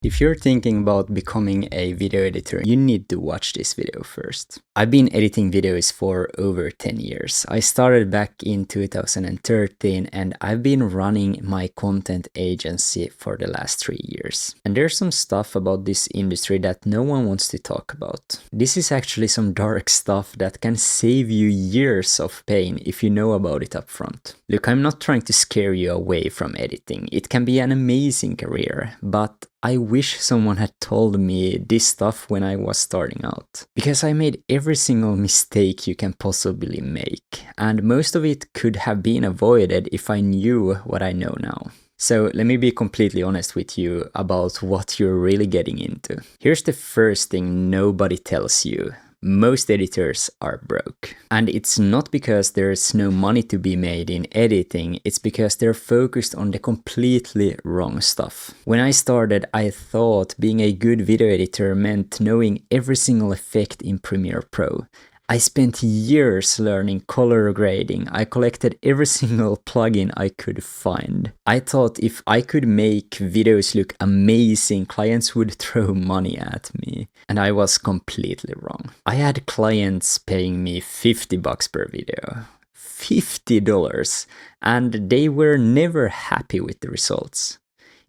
If you're thinking about becoming a video editor, you need to watch this video first. I've been editing videos for over 10 years. I started back in 2013 and I've been running my content agency for the last 3 years. And there's some stuff about this industry that no one wants to talk about. This is actually some dark stuff that can save you years of pain if you know about it up front. Look, I'm not trying to scare you away from editing. It can be an amazing career, but I wish someone had told me this stuff when I was starting out. Because I made every single mistake you can possibly make, and most of it could have been avoided if I knew what I know now. So let me be completely honest with you about what you're really getting into. Here's the first thing nobody tells you. Most editors are broke. And it's not because there's no money to be made in editing, it's because they're focused on the completely wrong stuff. When I started, I thought being a good video editor meant knowing every single effect in Premiere Pro. I spent years learning color grading. I collected every single plugin I could find. I thought if I could make videos look amazing, clients would throw money at me. And I was completely wrong. I had clients paying me $50 per video. $50! And they were never happy with the results,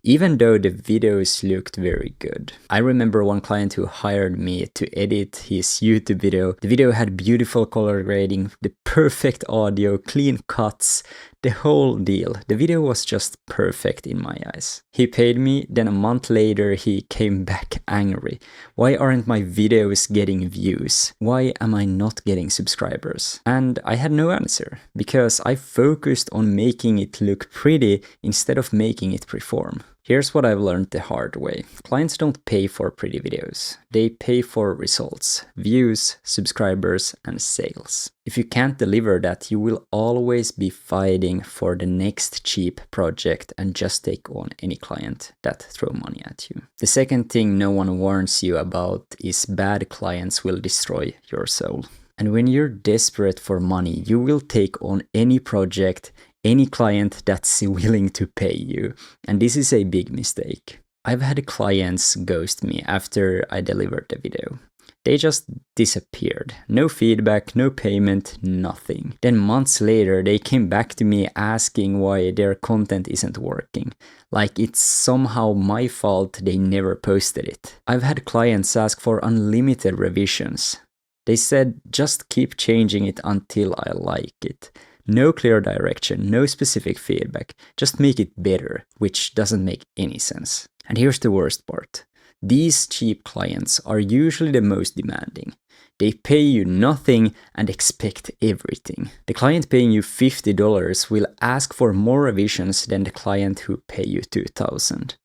even though the videos looked very good. I remember one client who hired me to edit his YouTube video. The video had beautiful color grading, the perfect audio, clean cuts, the whole deal. The video was just perfect in my eyes. He paid me, then a month later he came back angry. Why aren't my videos getting views? Why am I not getting subscribers? And I had no answer, because I focused on making it look pretty instead of making it perform. Here's what I've learned the hard way. Clients don't pay for pretty videos. They pay for results, views, subscribers, and sales. If you can't deliver that, you will always be fighting for the next cheap project and just take on any client that throw money at you. The second thing no one warns you about is bad clients will destroy your soul. And when you're desperate for money, you will take on any project, any client that's willing to pay you. And this is a big mistake. I've had clients ghost me after I delivered the video. They just disappeared. No feedback, no payment, nothing. Then months later, they came back to me asking why their content isn't working. Like it's somehow my fault they never posted it. I've had clients ask for unlimited revisions. They said, just keep changing it until I like it. No clear direction, no specific feedback, just make it better, which doesn't make any sense. And here's the worst part. These cheap clients are usually the most demanding. They pay you nothing and expect everything. The client paying you $50 will ask for more revisions than the client who pay you $2,000.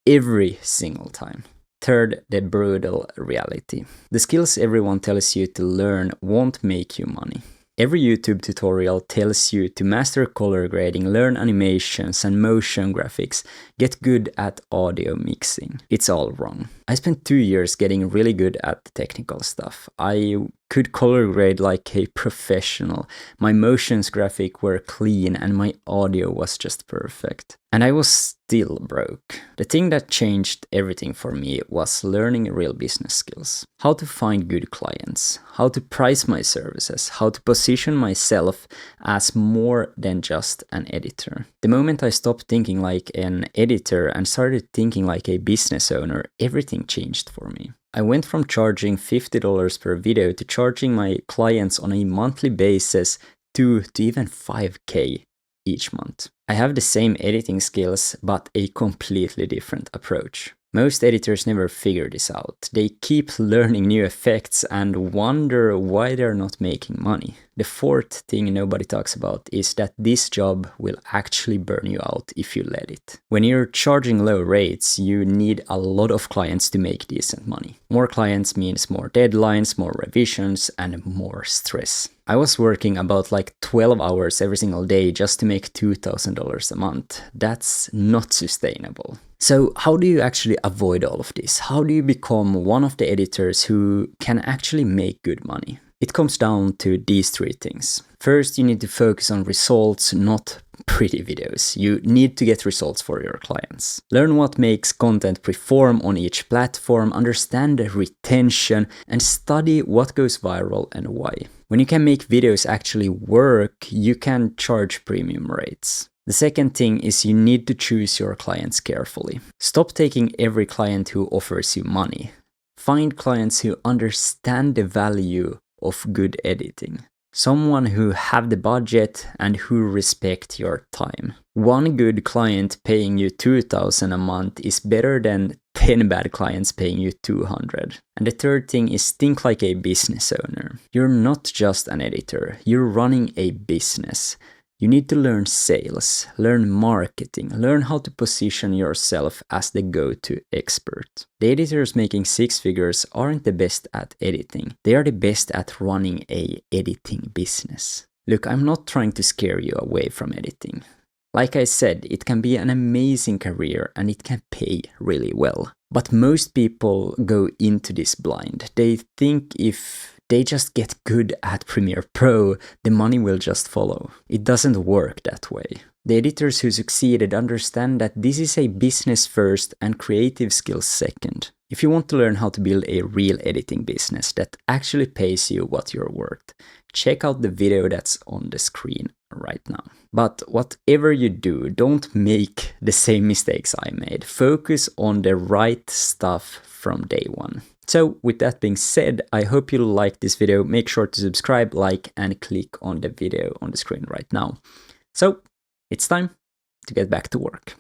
Every single time. Third, the brutal reality. The skills everyone tells you to learn won't make you money. Every YouTube tutorial tells you to master color grading, learn animations and motion graphics, get good at audio mixing. It's all wrong. I spent 2 years getting really good at the technical stuff. I could color grade like a professional. My motions graphic were clean and my audio was just perfect. And I was still broke. The thing that changed everything for me was learning real business skills. How to find good clients, how to price my services, how to position myself as more than just an editor. The moment I stopped thinking like an editor and started thinking like a business owner, everything changed for me. I went from charging $50 per video to charging my clients on a monthly basis to even $5,000 each month. I have the same editing skills, but a completely different approach. Most editors never figure this out. They keep learning new effects and wonder why they're not making money. The fourth thing nobody talks about is that this job will actually burn you out if you let it. When you're charging low rates, you need a lot of clients to make decent money. More clients means more deadlines, more revisions, and more stress. I was working about like 12 hours every single day just to make $2,000 a month. That's not sustainable. So how do you actually avoid all of this? How do you become one of the editors who can actually make good money? It comes down to these three things. First, you need to focus on results, not pretty videos. You need to get results for your clients. Learn what makes content perform on each platform, understand the retention, and study what goes viral and why. When you can make videos actually work, you can charge premium rates. The second thing is you need to choose your clients carefully. Stop taking every client who offers you money. Find clients who understand the value of good editing. Someone who have the budget and who respect your time. One good client paying you $2,000 a month is better than 10 bad clients paying you $200. And the third thing is think like a business owner. You're not just an editor, you're running a business. You need to learn sales, learn marketing, learn how to position yourself as the go-to expert. The editors making six figures aren't the best at editing. They are the best at running a editing business. Look, I'm not trying to scare you away from editing. Like I said, it can be an amazing career and it can pay really well. But most people go into this blind. They think if they just get good at Premiere Pro, the money will just follow. It doesn't work that way. The editors who succeeded understand that this is a business first and creative skills second. If you want to learn how to build a real editing business that actually pays you what you're worth, check out the video that's on the screen right now. But whatever you do, don't make the same mistakes I made. Focus on the right stuff from day one. So with that being said, I hope you liked this video. Make sure to subscribe, like, and click on the video on the screen right now. So it's time to get back to work.